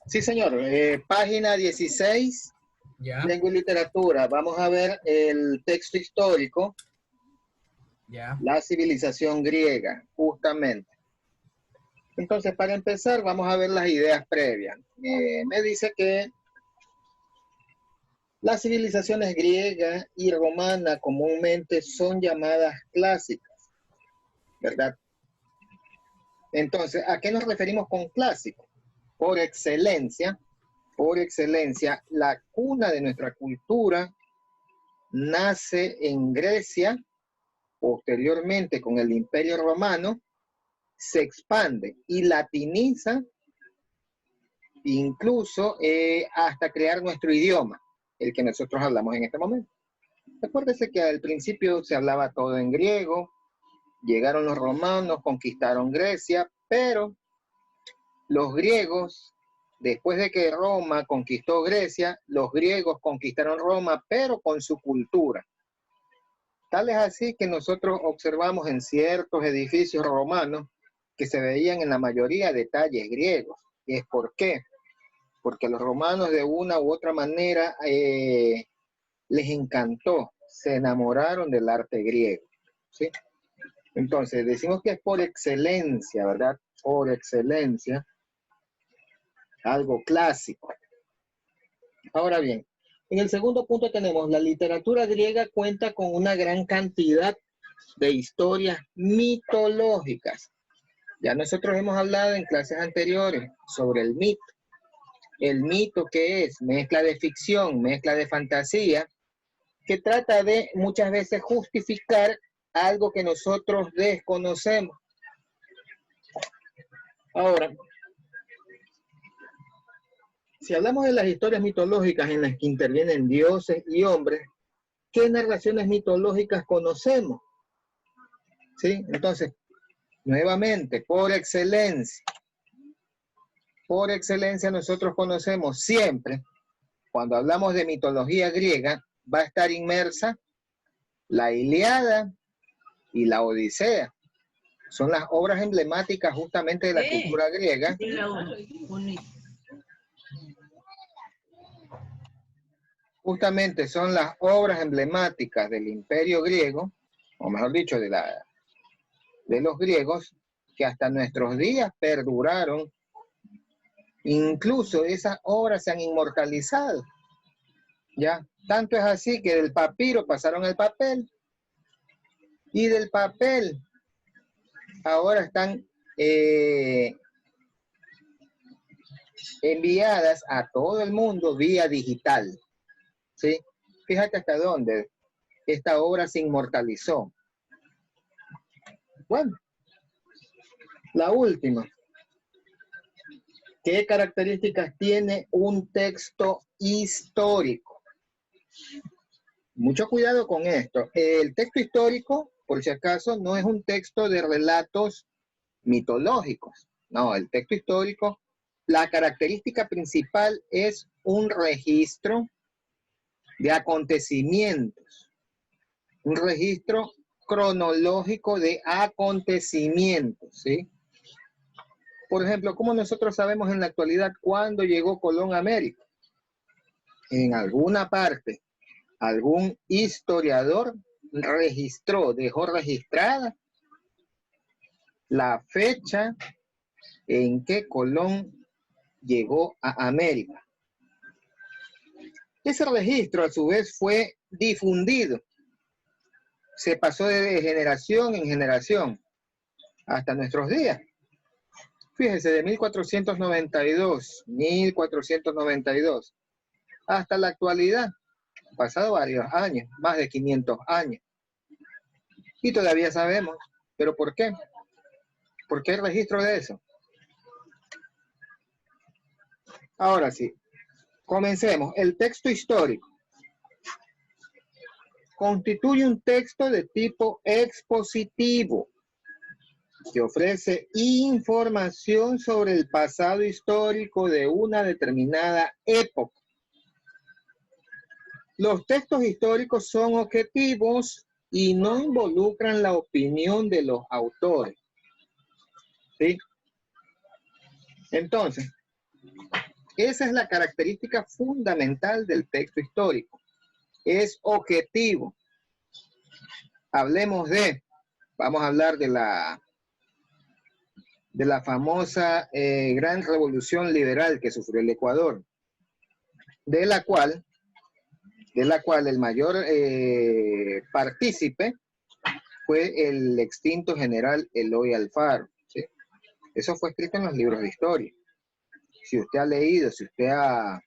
Sí, señor. Página 16, Ya, lengua y literatura. Vamos a ver el texto histórico, ya. la civilización griega, justamente. Entonces, para empezar, vamos a ver las ideas previas. Me dice que las civilizaciones griega y romana comúnmente son llamadas clásicas, ¿verdad? Entonces, ¿a qué nos referimos con clásico? Por excelencia, la cuna de nuestra cultura nace en Grecia, posteriormente con el Imperio Romano, se expande y latiniza incluso hasta crear nuestro idioma, el que nosotros hablamos en este momento. Acuérdese que al principio se hablaba todo en griego, llegaron los romanos, conquistaron Grecia, pero los griegos, después de que Roma conquistó Grecia, los griegos conquistaron Roma, pero con su cultura. Tal es así que nosotros observamos en ciertos edificios romanos que se veían en la mayoría detalles griegos. ¿Y es por qué? Porque los romanos de una u otra manera les encantó, se enamoraron del arte griego, ¿sí? Entonces, decimos que es por excelencia, ¿verdad? Por excelencia, algo clásico. Ahora bien, en el segundo punto tenemos, la literatura griega cuenta con una gran cantidad de historias mitológicas. Ya nosotros hemos hablado en clases anteriores sobre el mito. El mito, que es mezcla de ficción, mezcla de fantasía, que trata de muchas veces justificar algo que nosotros desconocemos. Ahora, si hablamos de las historias mitológicas en las que intervienen dioses y hombres, ¿qué narraciones mitológicas conocemos? ¿Sí? Entonces, nuevamente, por excelencia nosotros conocemos siempre, cuando hablamos de mitología griega, va a estar inmersa la Ilíada y la Odisea. Son las obras emblemáticas justamente de la cultura griega. Justamente son las obras emblemáticas del imperio griego, o mejor dicho, de los griegos, que hasta nuestros días perduraron. Incluso esas obras se han inmortalizado. ¿Ya? Tanto es así que del papiro pasaron al papel, y del papel ahora están enviadas a todo el mundo vía digital. ¿Sí? Fíjate hasta dónde esta obra se inmortalizó. Bueno, la última. ¿Qué características tiene un texto histórico? Mucho cuidado con esto. El texto histórico, por si acaso, no es un texto de relatos mitológicos. No, el texto histórico, la característica principal es un registro de acontecimientos, un registro cronológico de acontecimientos, ¿sí? Por ejemplo, ¿cómo nosotros sabemos en la actualidad cuándo llegó Colón a América? En alguna parte, algún historiador registró, dejó registrada la fecha en que Colón llegó a América. Ese registro a su vez fue difundido, se pasó de generación en generación hasta nuestros días. Fíjese, de 1492 hasta la actualidad, han pasado varios años, más de 500 años. Y todavía sabemos, ¿pero por qué? ¿Por qué el registro de eso? Ahora sí, comencemos. El texto histórico constituye un texto de tipo expositivo que ofrece información sobre el pasado histórico de una determinada época. Los textos históricos son objetivos y no involucran la opinión de los autores. ¿Sí? Entonces, Esa es la característica fundamental del texto histórico. Es objetivo. Vamos a hablar de la famosa gran revolución liberal que sufrió el Ecuador, de la cual el mayor partícipe fue el extinto general Eloy Alfaro, ¿sí? Eso fue escrito en los libros de historia. Si usted ha leído, si usted ha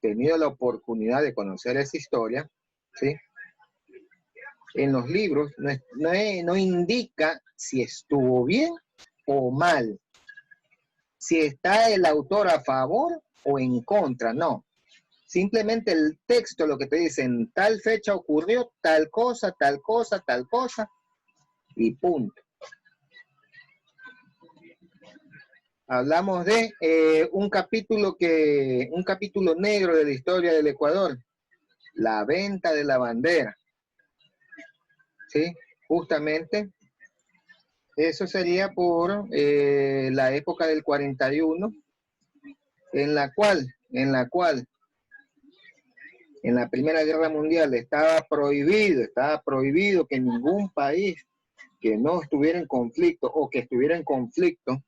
tenido la oportunidad de conocer esa historia, ¿sí? En los libros no indica si estuvo bien o mal, si está el autor a favor o en contra, no. Simplemente el texto lo que te dice, en tal fecha ocurrió tal cosa, tal cosa, tal cosa, y punto. Hablamos de un capítulo negro de la historia del Ecuador, la venta de la bandera. ¿Sí? Justamente eso sería por la época del 41, en la cual en la Primera Guerra Mundial estaba prohibido que ningún país que no estuviera en conflicto o que estuviera en conflicto,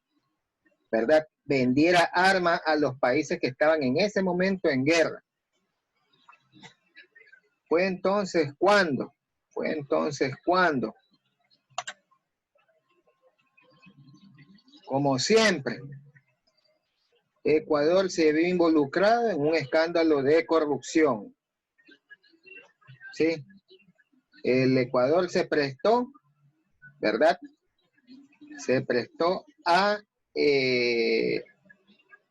¿verdad?, vendiera armas a los países que estaban en ese momento en guerra. Fue entonces cuando, como siempre, Ecuador se vio involucrado en un escándalo de corrupción. ¿Sí? El Ecuador se prestó, ¿verdad? Se prestó a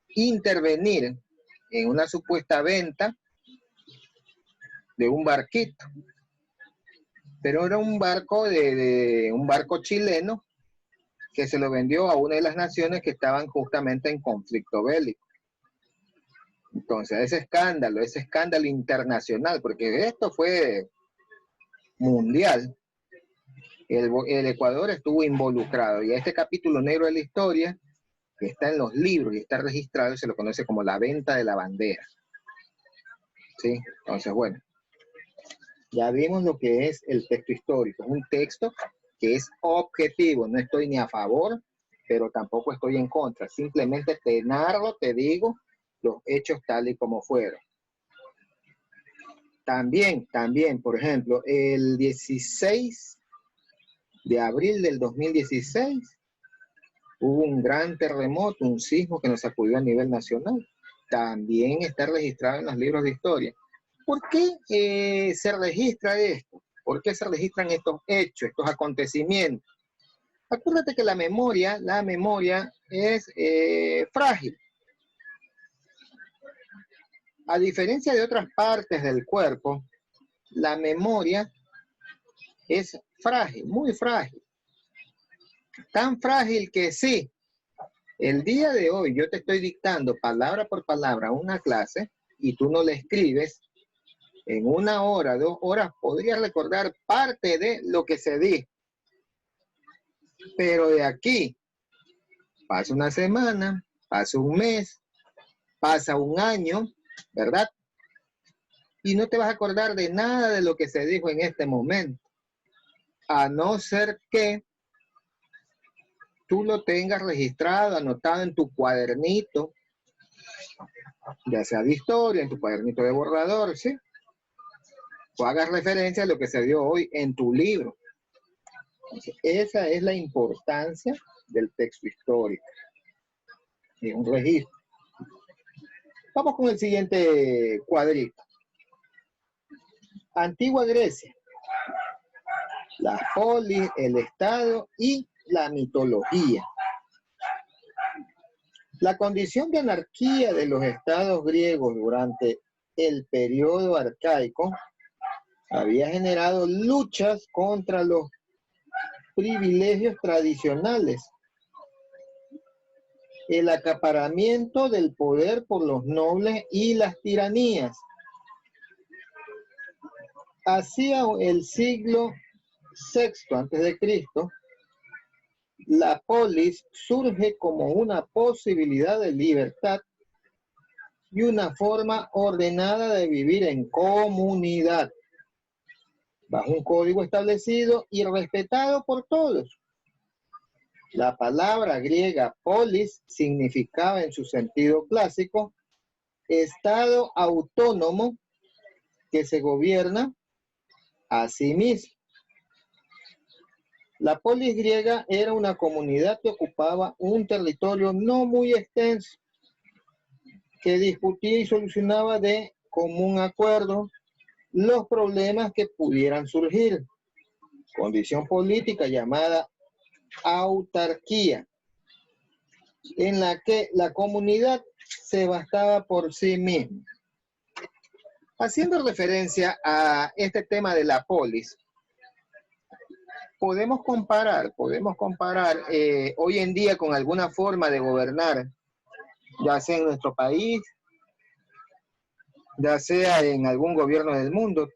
intervenir en una supuesta venta de un barquito, pero era un barco un barco chileno que se lo vendió a una de las naciones que estaban justamente en conflicto bélico. Entonces ese escándalo internacional, porque esto fue mundial, el Ecuador estuvo involucrado, y este capítulo negro de la historia, que está en los libros y está registrado, se lo conoce como la venta de la bandera. ¿Sí? Entonces, bueno, ya vimos lo que es el texto histórico, un texto que es objetivo, no estoy ni a favor, pero tampoco estoy en contra, simplemente te narro, te digo los hechos tal y como fueron. También, por ejemplo, el 16 de abril del 2016 hubo un gran terremoto, un sismo que nos sacudió a nivel nacional. También está registrado en los libros de historia. ¿Por qué se registra esto? ¿Por qué se registran estos hechos, estos acontecimientos? Acuérdate que la memoria es frágil. A diferencia de otras partes del cuerpo, la memoria es frágil, muy frágil. Tan frágil que sí, el día de hoy yo te estoy dictando palabra por palabra una clase y tú no la escribes, en 1 hora, 2 horas podrías recordar parte de lo que se dijo. Pero de aquí pasa una semana, pasa un mes, pasa un año, ¿verdad? Y no te vas a acordar de nada de lo que se dijo en este momento, a no ser que tú lo tengas registrado, anotado en tu cuadernito, ya sea de historia, en tu cuadernito de borrador, ¿sí? O hagas referencia a lo que se dio hoy en tu libro. Entonces, esa es la importancia del texto histórico. Es un registro. Vamos con el siguiente cuadrito. Antigua Grecia. La polis, el Estado y la mitología. La condición de anarquía de los estados griegos durante el periodo arcaico había generado luchas contra los privilegios tradicionales, el acaparamiento del poder por los nobles y las tiranías. Hacia el siglo VI a.C., la polis surge como una posibilidad de libertad y una forma ordenada de vivir en comunidad, bajo un código establecido y respetado por todos. La palabra griega polis significaba en su sentido clásico estado autónomo que se gobierna a sí mismo. La polis griega era una comunidad que ocupaba un territorio no muy extenso, que discutía y solucionaba de común acuerdo los problemas que pudieran surgir. Condición política llamada autarquía, en la que la comunidad se bastaba por sí misma. Haciendo referencia a este tema de la polis, podemos comparar hoy en día con alguna forma de gobernar, ya sea en nuestro país, ya sea en algún gobierno del mundo.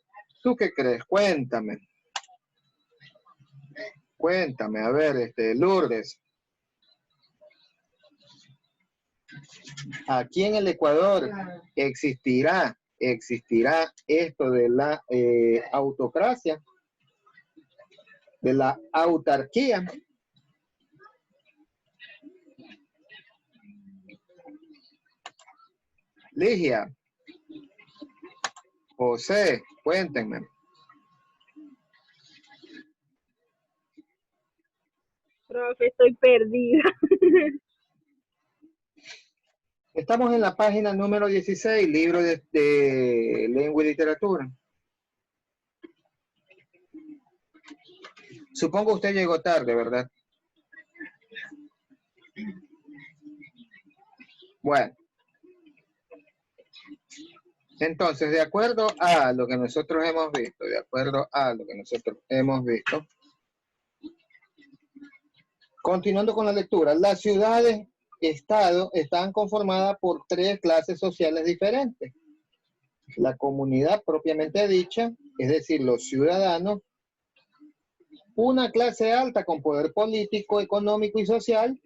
¿Tú qué crees? Cuéntame, a ver, Lourdes. Aquí en el Ecuador existirá esto de la autocracia, de la autarquía. Ligia, José, cuéntenme. Profe, estoy perdida. Estamos en la página número 16, libro de lengua y literatura. Supongo usted llegó tarde, ¿verdad? Bueno. Entonces, de acuerdo a lo que nosotros hemos visto, continuando con la lectura, las ciudades-estado están conformadas por tres clases sociales diferentes. La comunidad propiamente dicha, es decir, los ciudadanos, una clase alta con poder político, económico y social,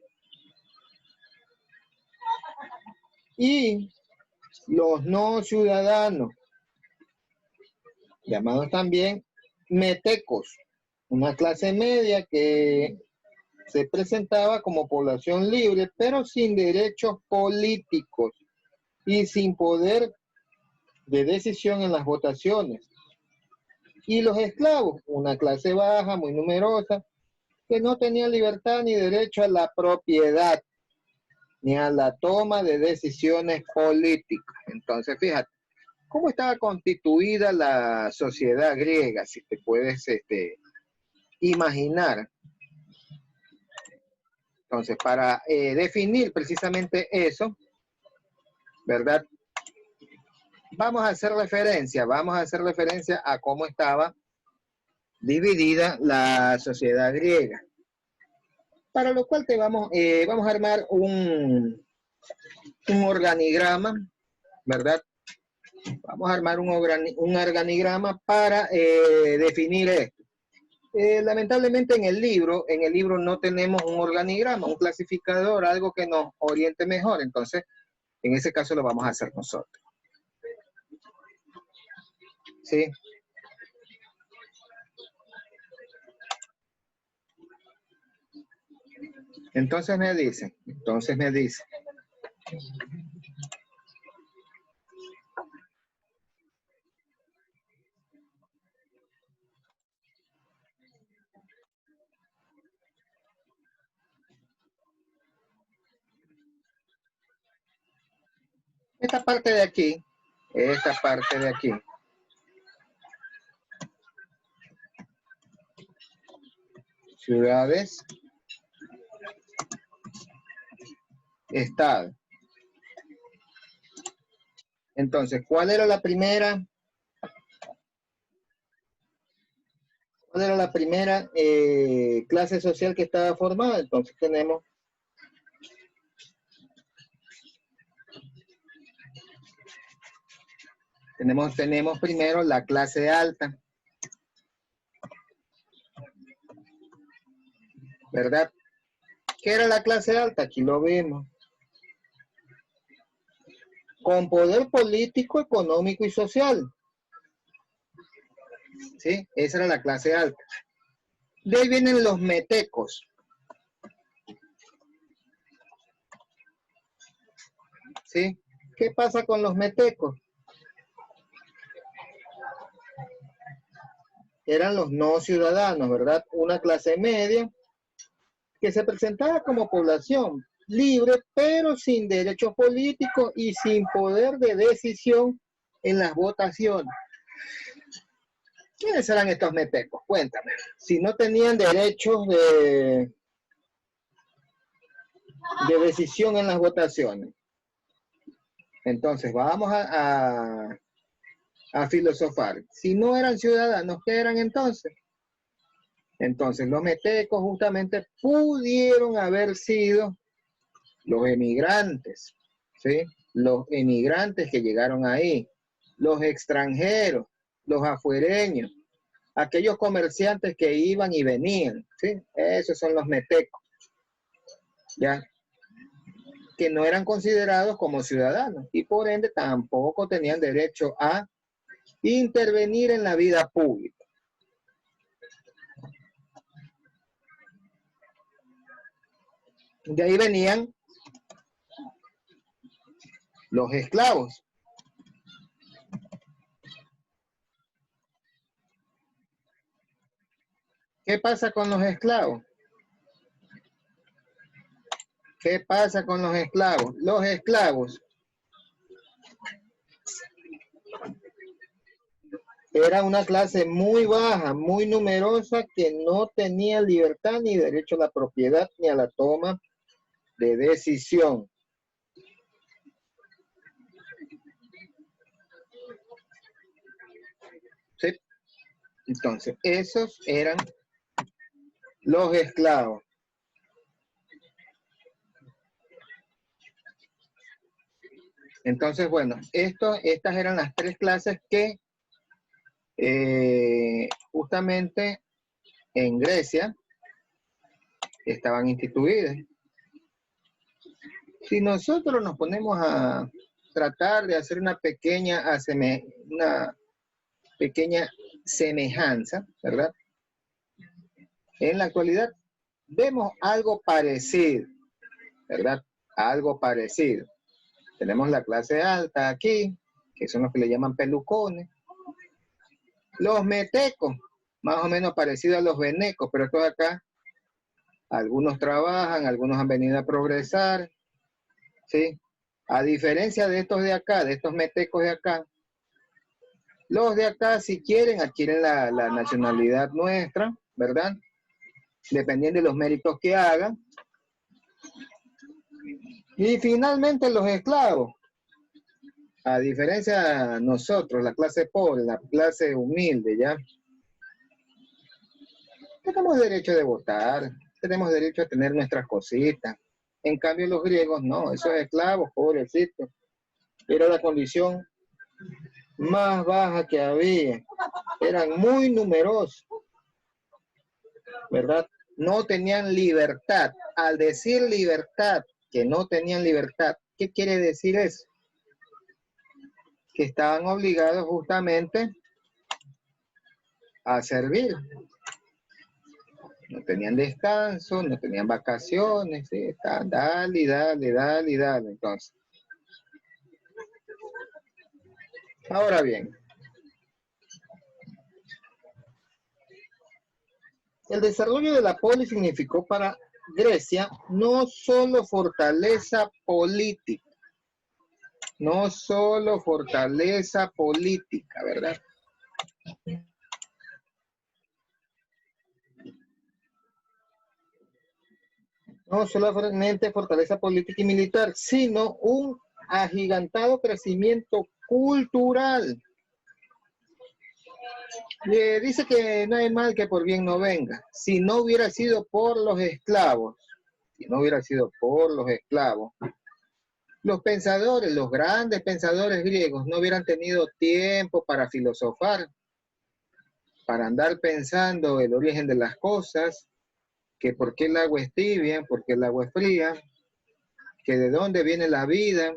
y los no ciudadanos, llamados también metecos, una clase media que se presentaba como población libre, pero sin derechos políticos y sin poder de decisión en las votaciones. Y los esclavos, una clase baja, muy numerosa, que no tenía libertad ni derecho a la propiedad, ni a la toma de decisiones políticas. Entonces, fíjate, ¿cómo estaba constituida la sociedad griega? Si te puedes imaginar. Entonces, para definir precisamente eso, ¿verdad? Vamos a hacer referencia a cómo estaba dividida la sociedad griega. Para lo cual vamos a armar un organigrama, ¿verdad? Vamos a armar un organigrama para definir esto. Lamentablemente en el libro no tenemos un organigrama, un clasificador, algo que nos oriente mejor. Entonces, en ese caso lo vamos a hacer nosotros. ¿Sí? Entonces me dice. Esta parte de aquí, ciudades, estado. Entonces, ¿cuál era la primera clase social que estaba formada? Entonces tenemos primero la clase alta, ¿verdad? ¿Qué era la clase alta? Aquí lo vemos. con poder político, económico y social. ¿Sí? Esa era la clase alta. De ahí vienen los metecos. ¿Sí? ¿Qué pasa con los metecos? Eran los no ciudadanos, ¿verdad? Una clase media que se presentaba como población libre, pero sin derechos políticos y sin poder de decisión en las votaciones. ¿Quiénes eran estos metecos? Cuéntame. Si no tenían derechos de decisión en las votaciones. Entonces, vamos a filosofar. Si no eran ciudadanos, ¿qué eran entonces? Entonces, los metecos justamente pudieron haber sido los emigrantes, ¿sí? Los emigrantes que llegaron ahí, los extranjeros, los afuereños, aquellos comerciantes que iban y venían, ¿sí? Esos son los metecos, ¿ya? Que no eran considerados como ciudadanos y por ende tampoco tenían derecho a intervenir en la vida pública. De ahí venían los esclavos. ¿Qué pasa con los esclavos? ¿Qué pasa con los esclavos? Los esclavos era una clase muy baja, muy numerosa, que no tenía libertad ni derecho a la propiedad ni a la toma de decisión. ¿Sí? Entonces, esos eran los esclavos. Entonces, bueno, estas eran las tres clases que justamente en Grecia estaban instituidas. Si nosotros nos ponemos a tratar de hacer una pequeña semejanza, ¿verdad? En la actualidad vemos algo parecido, ¿verdad? Algo parecido. Tenemos la clase alta aquí, que son los que le llaman pelucones. Los metecos, más o menos parecidos a los venecos, pero estos acá, algunos trabajan, algunos han venido a progresar, ¿sí? A diferencia de estos de acá, de estos metecos de acá, los de acá, si quieren, adquieren la nacionalidad nuestra, ¿verdad? Dependiendo de los méritos que hagan. Y finalmente los esclavos. A diferencia de nosotros, la clase pobre, la clase humilde, ¿ya? Tenemos derecho de votar, tenemos derecho a tener nuestras cositas. En cambio los griegos no, esos esclavos, pobrecitos, era la condición más baja que había. Eran muy numerosos, ¿verdad? No tenían libertad. Al decir libertad, que no tenían libertad, ¿qué quiere decir eso? Que estaban obligados justamente a servir. No tenían descanso, no tenían vacaciones, ¿sí? Estaban, dale, dale, dale, dale. Entonces, ahora bien, el desarrollo de la polis significó para Grecia no solo fortaleza política, ¿verdad? No solamente fortaleza política y militar, sino un agigantado crecimiento cultural. Dice que no hay mal que por bien no venga. Si no hubiera sido por los esclavos, los pensadores, los grandes pensadores griegos no hubieran tenido tiempo para filosofar, para andar pensando el origen de las cosas, que por qué el agua es tibia, por qué el agua es fría, que de dónde viene la vida,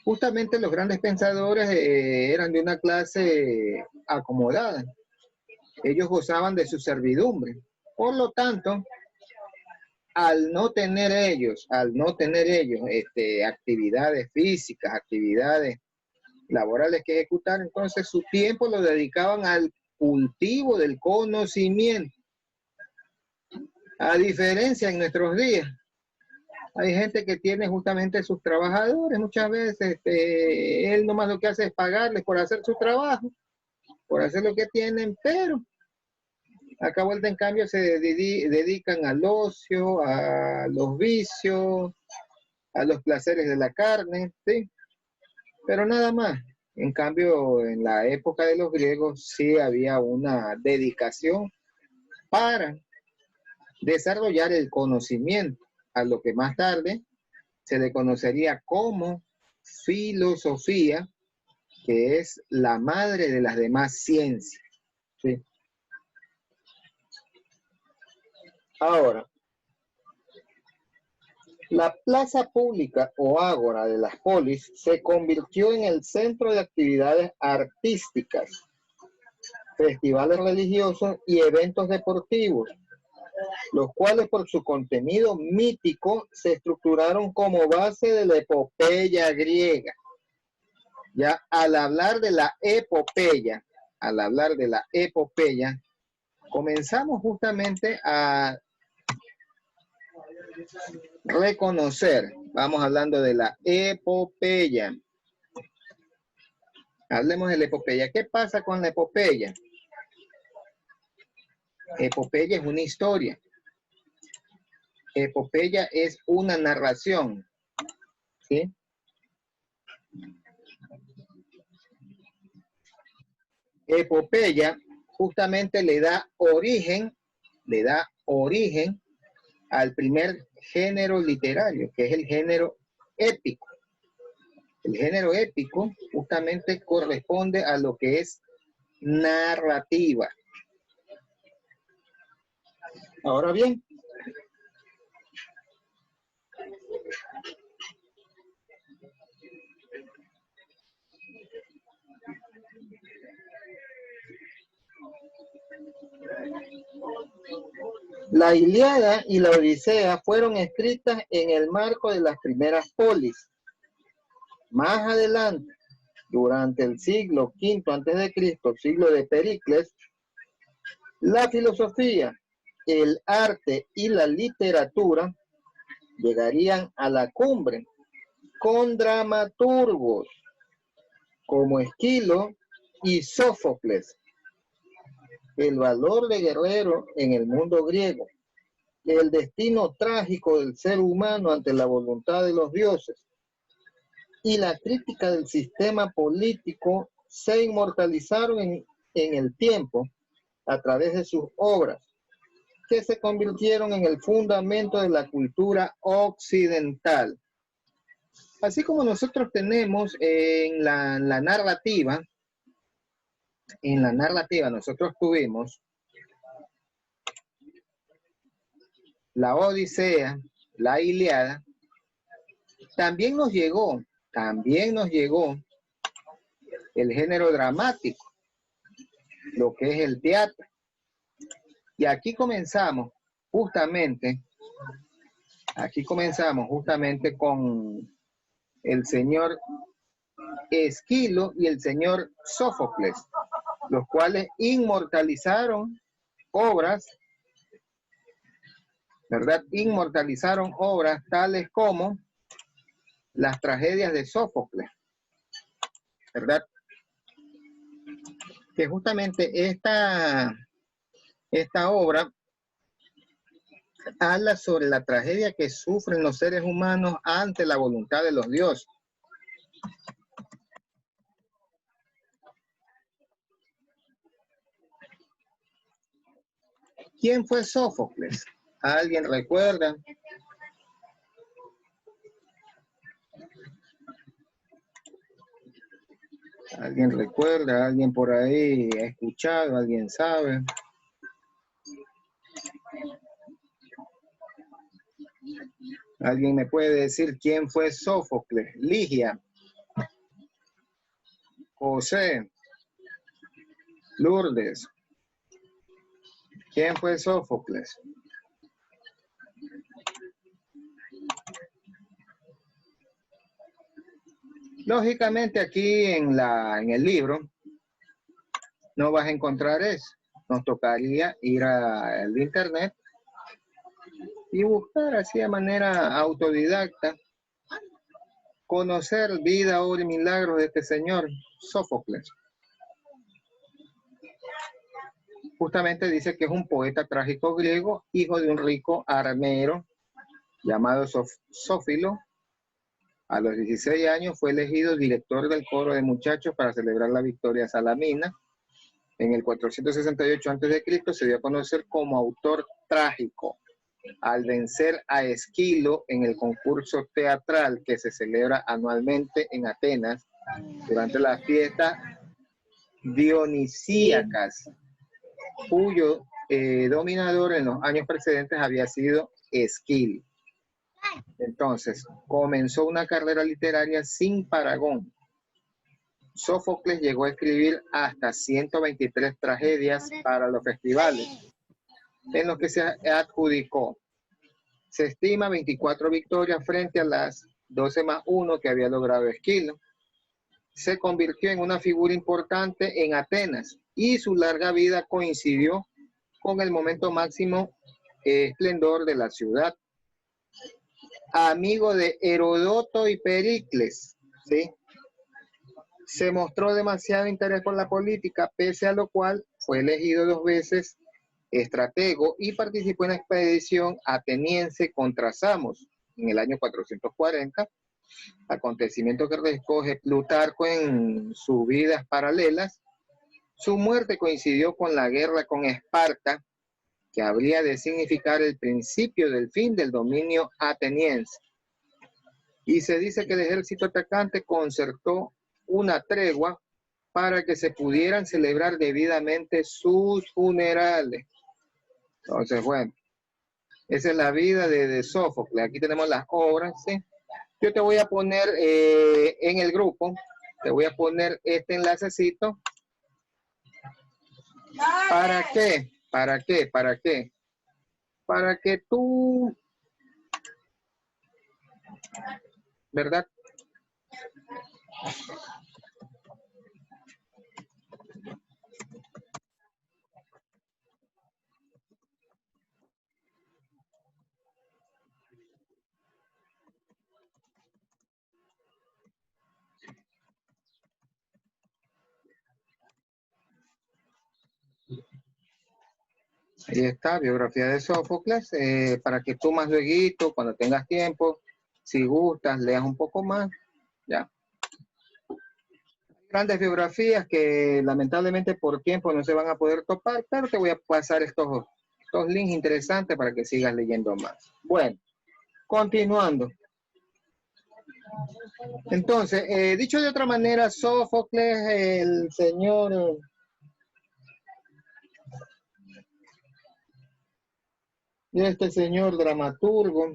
Justamente los grandes pensadores eran de una clase acomodada. Ellos gozaban de su servidumbre. Por lo tanto, al no tener ellos actividades físicas, actividades laborales que ejecutar, entonces su tiempo lo dedicaban al cultivo del conocimiento. A diferencia en nuestros días, hay gente que tiene justamente sus trabajadores, muchas veces él nomás lo que hace es pagarles por hacer su trabajo, por hacer lo que tienen, pero acá vuelta en cambio se dedican al ocio, a los vicios, a los placeres de la carne, ¿sí? Pero nada más. En cambio, en la época de los griegos sí había una dedicación para desarrollar el conocimiento, a lo que más tarde se le conocería como filosofía, que es la madre de las demás ciencias, ¿sí? Ahora, la plaza pública o ágora de las polis se convirtió en el centro de actividades artísticas, festivales religiosos y eventos deportivos, los cuales por su contenido mítico se estructuraron como base de la epopeya griega. Ya al hablar de la epopeya, comenzamos justamente a reconocer, vamos hablando de la epopeya. Hablemos de la epopeya. ¿Qué pasa con la epopeya? Epopeya es una historia. Epopeya es una narración, ¿sí? Epopeya justamente le da origen al primer género literario, que es el género épico. El género épico justamente corresponde a lo que es narrativa. Ahora bien, la Ilíada y la Odisea fueron escritas en el marco de las primeras polis. Más adelante, durante el siglo V a.C., siglo de Pericles, la filosofía, el arte y la literatura llegarían a la cumbre con dramaturgos como Esquilo y Sófocles. El valor de guerrero en el mundo griego, el destino trágico del ser humano ante la voluntad de los dioses y la crítica del sistema político se inmortalizaron en el tiempo a través de sus obras, que se convirtieron en el fundamento de la cultura occidental. Así como nosotros tenemos en la narrativa nosotros tuvimos la Odisea, la Ilíada, también nos llegó el género dramático, lo que es el teatro. Y aquí comenzamos justamente con el señor Esquilo y el señor Sófocles, los cuales inmortalizaron obras, ¿verdad? Inmortalizaron obras tales como las tragedias de Sófocles, ¿verdad? Que justamente esta obra habla sobre la tragedia que sufren los seres humanos ante la voluntad de los dioses. ¿Quién fue Sófocles? ¿Alguien recuerda? ¿Alguien recuerda? ¿Alguien por ahí ha escuchado? ¿Alguien sabe? ¿Alguien me puede decir quién fue Sófocles? Ligia, José, Lourdes. ¿Quién fue Sófocles? Lógicamente aquí en el libro no vas a encontrar eso. Nos tocaría ir al internet y buscar así de manera autodidacta, conocer vida, obra y milagros de este señor Sófocles. Justamente dice que es un poeta trágico griego, hijo de un rico armero llamado Sófilo. A los 16 años fue elegido director del coro de muchachos para celebrar la victoria salamina. En el 468 a.C. se dio a conocer como autor trágico al vencer a Esquilo en el concurso teatral que se celebra anualmente en Atenas durante las fiestas dionisíacas, cuyo dominador en los años precedentes había sido Esquilo. Entonces, comenzó una carrera literaria sin parangón. Sófocles llegó a escribir hasta 123 tragedias para los festivales, en los que se adjudicó. Se estima 24 victorias frente a las 12 más 1 que había logrado Esquilo. Se convirtió en una figura importante en Atenas y su larga vida coincidió con el momento máximo esplendor de la ciudad. Amigo de Heródoto y Pericles, ¿sí? Se mostró demasiado interés por la política, pese a lo cual fue elegido 2 veces estratego y participó en la expedición ateniense contra Samos en el año 440, acontecimiento que recoge Plutarco en sus vidas paralelas. Su muerte coincidió con la guerra con Esparta, que habría de significar el principio del fin del dominio ateniense. Y se dice que el ejército atacante concertó una tregua para que se pudieran celebrar debidamente sus funerales. Entonces, bueno, esa es la vida de Sófocles. Aquí tenemos las obras, ¿sí? Yo te voy a poner en el grupo, te voy a poner este enlacecito. ¿Para qué? ¿Para qué? ¿Para qué? Para que tú, ¿verdad? Ahí está, biografía de Sófocles, para que tú más luego, cuando tengas tiempo, si gustas, leas un poco más, ya. Grandes biografías que lamentablemente por tiempo no se van a poder topar, pero te voy a pasar estos links interesantes para que sigas leyendo más. Bueno, continuando. Entonces, dicho de otra manera, Sófocles, el señor... este señor dramaturgo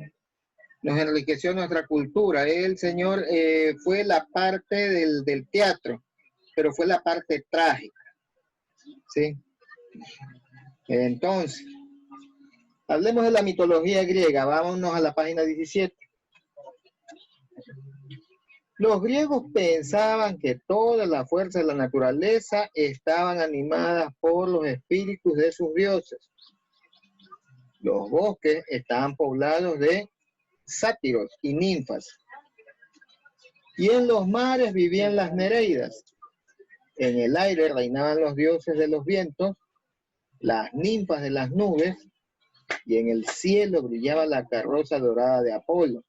nos enriqueció nuestra cultura. El señor fue la parte del teatro, pero fue la parte trágica, ¿sí? Entonces, hablemos de la mitología griega. Vámonos a la página 17. Los griegos pensaban que todas las fuerzas de la naturaleza estaban animadas por los espíritus de sus dioses. Los bosques estaban poblados de sátiros y ninfas. Y en los mares vivían las nereidas. En el aire reinaban los dioses de los vientos, las ninfas de las nubes, y en el cielo brillaba la carroza dorada de Apolo.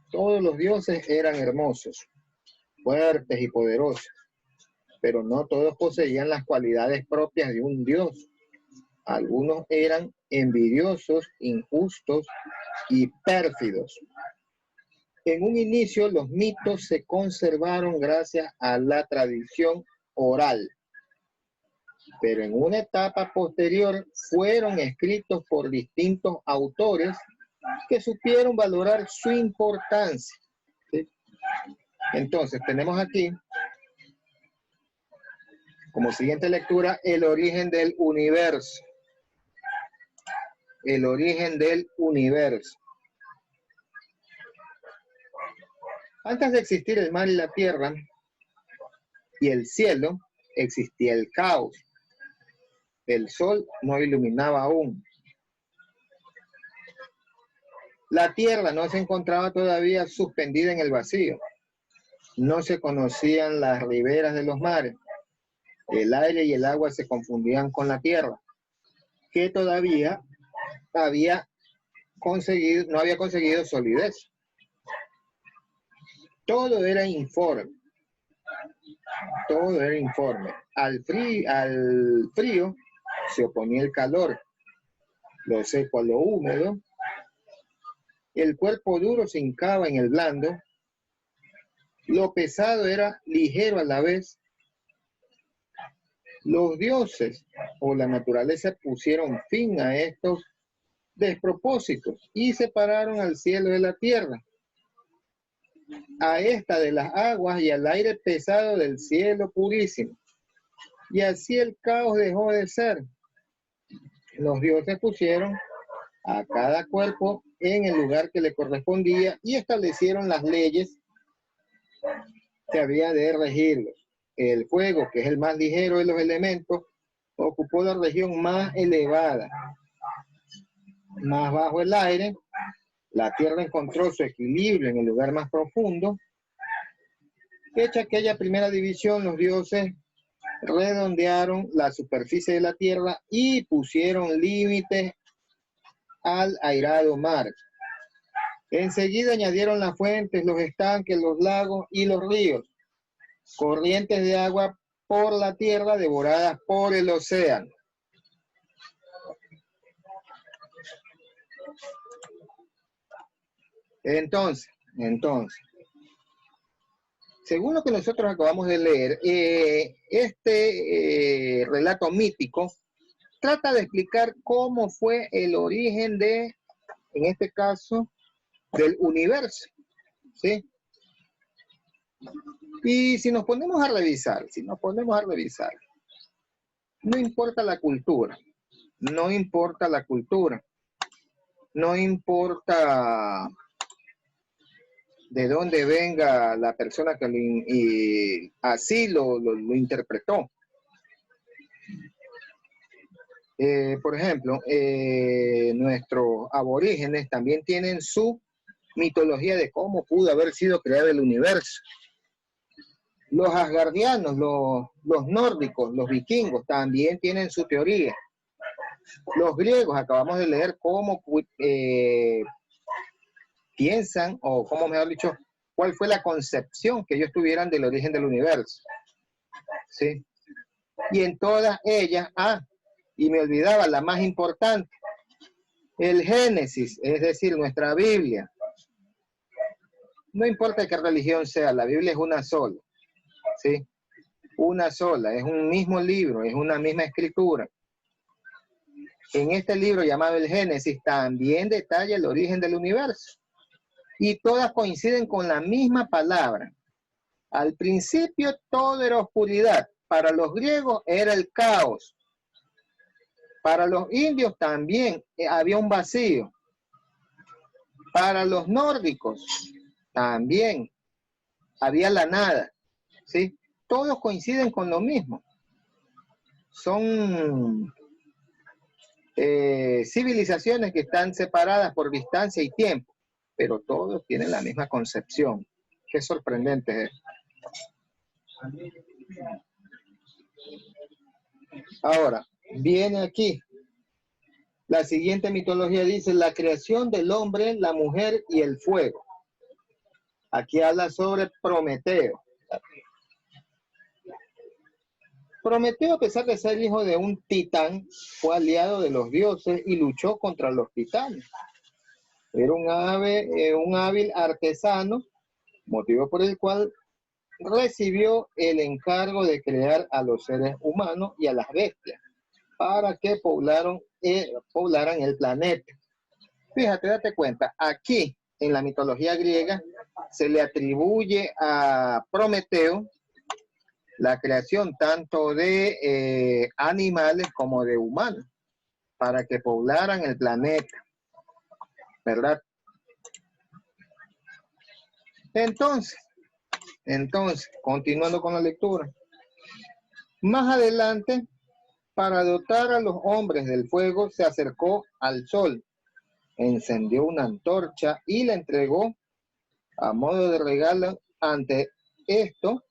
Todos los dioses eran hermosos, fuertes y poderosos, pero no todos poseían las cualidades propias de un dios. Algunos eran envidiosos, injustos y pérfidos. En un inicio, los mitos se conservaron gracias a la tradición oral, pero en una etapa posterior fueron escritos por distintos autores que supieron valorar su importancia. ¿Sí? Entonces, tenemos aquí, como siguiente lectura, el origen del universo. El origen del universo. Antes de existir el mar y la tierra y el cielo, existía el caos. El sol no iluminaba aún. La tierra no se encontraba todavía suspendida en el vacío. No se conocían las riberas de los mares. El aire y el agua se confundían con la tierra, que todavía no había conseguido solidez. Todo era informe. Todo era informe. Al frío se oponía el calor, lo seco a lo húmedo. El cuerpo duro se hincaba en el blando. Lo pesado era ligero a la vez. Los dioses o la naturaleza pusieron fin a estos despropósitos y separaron al cielo de la tierra, a esta de las aguas y al aire pesado del cielo purísimo. Y así el caos dejó de ser. Los dioses pusieron a cada cuerpo en el lugar que le correspondía y establecieron las leyes que había de regirlos. El fuego, que es el más ligero de los elementos, ocupó la región más elevada. Más bajo el aire, la tierra encontró su equilibrio en el lugar más profundo. Hecha aquella primera división, los dioses redondearon la superficie de la tierra y pusieron límites al airado mar. Enseguida añadieron las fuentes, los estanques, los lagos y los ríos, corrientes de agua por la tierra devoradas por el océano. Entonces, según lo que nosotros acabamos de leer, este relato mítico trata de explicar cómo fue el origen de, en este caso, del universo, ¿sí? Y si nos ponemos a revisar, no importa la cultura, no importa de dónde venga la persona que así lo interpretó. Por ejemplo, nuestros aborígenes también tienen su mitología de cómo pudo haber sido creado el universo. Los asgardianos, los nórdicos, los vikingos también tienen su teoría. Los griegos, acabamos de leer cómo piensan, o cómo mejor dicho, cuál fue la concepción que ellos tuvieran del origen del universo. ¿Sí? Y en todas ellas, y me olvidaba la más importante, el Génesis, es decir, nuestra Biblia. No importa qué religión sea, la Biblia es una sola, ¿sí? Una sola, es un mismo libro, es una misma escritura. En este libro llamado el Génesis también detalla el origen del universo. Y todas coinciden con la misma palabra. Al principio todo era oscuridad. Para los griegos era el caos. Para los indios también había un vacío. Para los nórdicos también había la nada, ¿sí? Todos coinciden con lo mismo. Son civilizaciones que están separadas por distancia y tiempo, pero todos tienen la misma concepción. Qué sorprendente es. Ahora, viene aquí. La siguiente mitología dice la creación del hombre, la mujer y el fuego. Aquí habla sobre Prometeo. Prometeo, a pesar de ser hijo de un titán, fue aliado de los dioses y luchó contra los titanes. Era un hábil artesano, motivo por el cual recibió el encargo de crear a los seres humanos y a las bestias para que poblaran el planeta. Fíjate, date cuenta, aquí en la mitología griega se le atribuye a Prometeo la creación tanto de animales como de humanos para que poblaran el planeta, ¿verdad? Entonces, continuando con la lectura, más adelante, para dotar a los hombres del fuego, se acercó al sol, encendió una antorcha y la entregó a modo de regalo. Ante esto,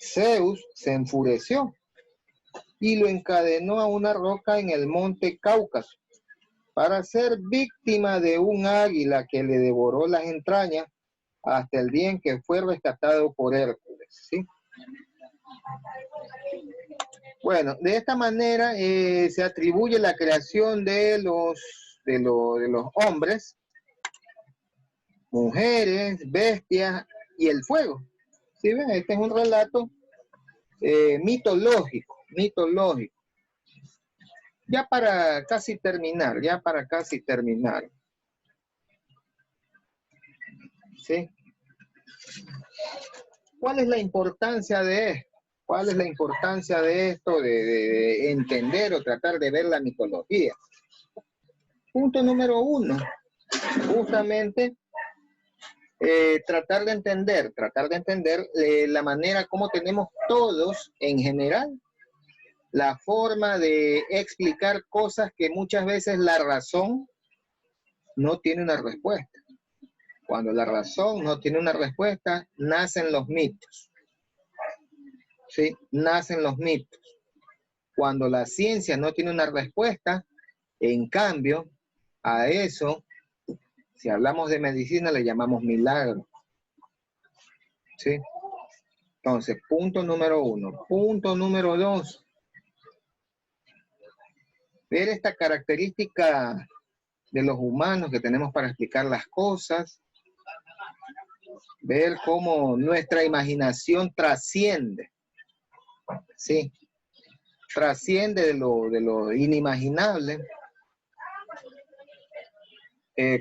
Zeus se enfureció y lo encadenó a una roca en el monte Cáucaso para ser víctima de un águila que le devoró las entrañas hasta el día en que fue rescatado por Hércules, ¿sí? Bueno, de esta manera se atribuye la creación de los hombres, mujeres, bestias y el fuego. ¿Sí ven? Este es un relato mitológico. Ya para casi terminar. ¿Sí? ¿Cuál es la importancia de esto? ¿Cuál es la importancia de esto, de entender o tratar de ver la mitología? Punto número 1, justamente tratar de entender la manera como tenemos todos en general la forma de explicar cosas que muchas veces la razón no tiene una respuesta. Cuando la razón no tiene una respuesta, nacen los mitos. ¿Sí? Nacen los mitos. Cuando la ciencia no tiene una respuesta, en cambio, a eso, si hablamos de medicina, le llamamos milagro. ¿Sí? Entonces, punto número 1. Punto número 2. Ver esta característica de los humanos que tenemos para explicar las cosas. Ver cómo nuestra imaginación trasciende. ¿Sí? Trasciende de lo inimaginable.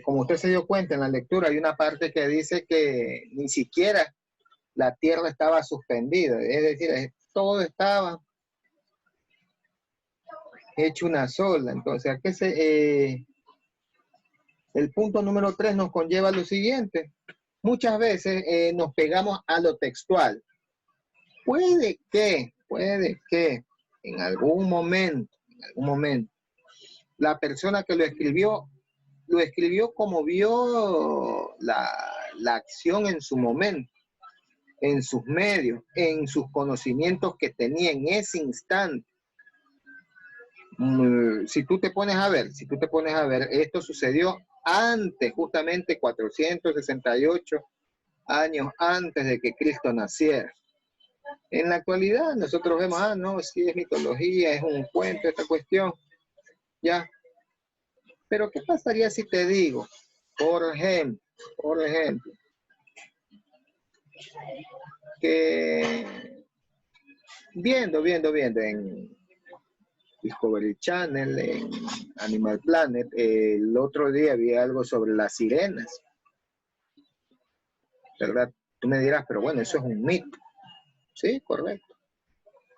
Como usted se dio cuenta en la lectura, hay una parte que dice que ni siquiera la tierra estaba suspendida, es decir, todo estaba hecho una sola. Entonces, el punto número 3 nos conlleva lo siguiente. Muchas veces nos pegamos a lo textual. Puede que en algún momento, la persona que lo escribió como vio la acción en su momento, en sus medios, en sus conocimientos que tenía en ese instante. Si tú te pones a ver, esto sucedió antes, justamente 468 años antes de que Cristo naciera. En la actualidad nosotros vemos, no, sí es mitología, es un cuento, esta cuestión, ya. Pero ¿qué pasaría si te digo, por ejemplo, que viendo en Discovery Channel, en Animal Planet, el otro día vi algo sobre las sirenas, ¿verdad? Tú me dirás, pero bueno, eso es un mito. Sí, correcto.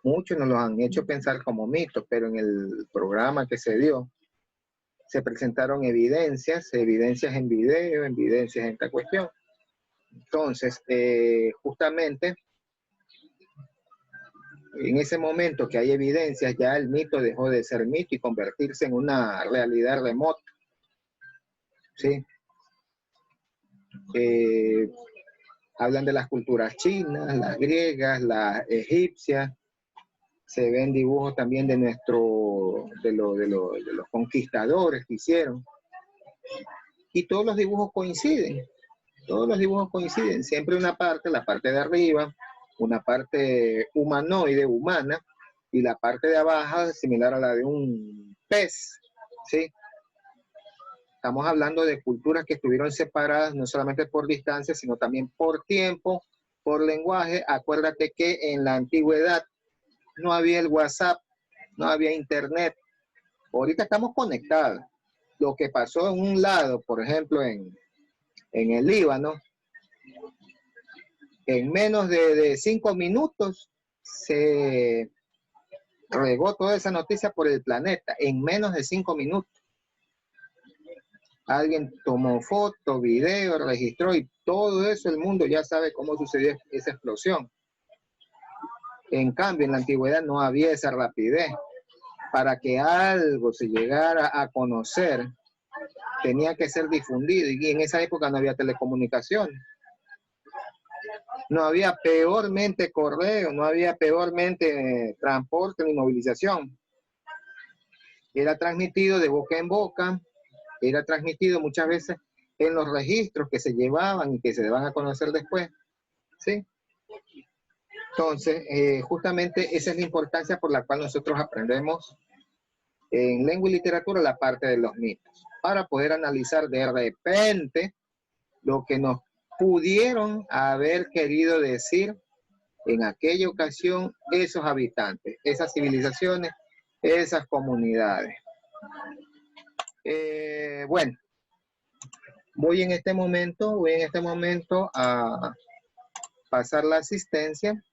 Muchos nos lo han hecho pensar como mitos, pero en el programa que se dio, se presentaron evidencias en video, evidencias en esta cuestión. Entonces, justamente, en ese momento que hay evidencias, ya el mito dejó de ser mito y convertirse en una realidad remota. ¿Sí? Hablan de las culturas chinas, las griegas, las egipcias. Se ven dibujos también de los conquistadores que hicieron. Y todos los dibujos coinciden. Siempre una parte, la parte de arriba, una parte humanoide, humana, y la parte de abajo similar a la de un pez, ¿sí? Estamos hablando de culturas que estuvieron separadas no solamente por distancia, sino también por tiempo, por lenguaje. Acuérdate que en la antigüedad no había el WhatsApp, no había internet. Ahorita estamos conectados. lo que pasó en un lado, por ejemplo, en el Líbano, en menos de 5 minutos se regó toda esa noticia por el planeta, en menos de 5 minutos. Alguien tomó foto, video, registró y todo eso el mundo ya sabe cómo sucedió esa explosión. En cambio, en la antigüedad no había esa rapidez. Para que algo se llegara a conocer, tenía que ser difundido y en esa época no había telecomunicaciones. No había peormente correo, no había peormente transporte ni movilización. Era transmitido de boca en boca, era transmitido muchas veces en los registros que se llevaban y que se van a conocer después, ¿sí? Entonces, justamente esa es la importancia por la cual nosotros aprendemos en lengua y literatura la parte de los mitos, para poder analizar de repente lo que nos pudieron haber querido decir en aquella ocasión esos habitantes, esas civilizaciones, esas comunidades. Bueno, voy en este momento a pasar la asistencia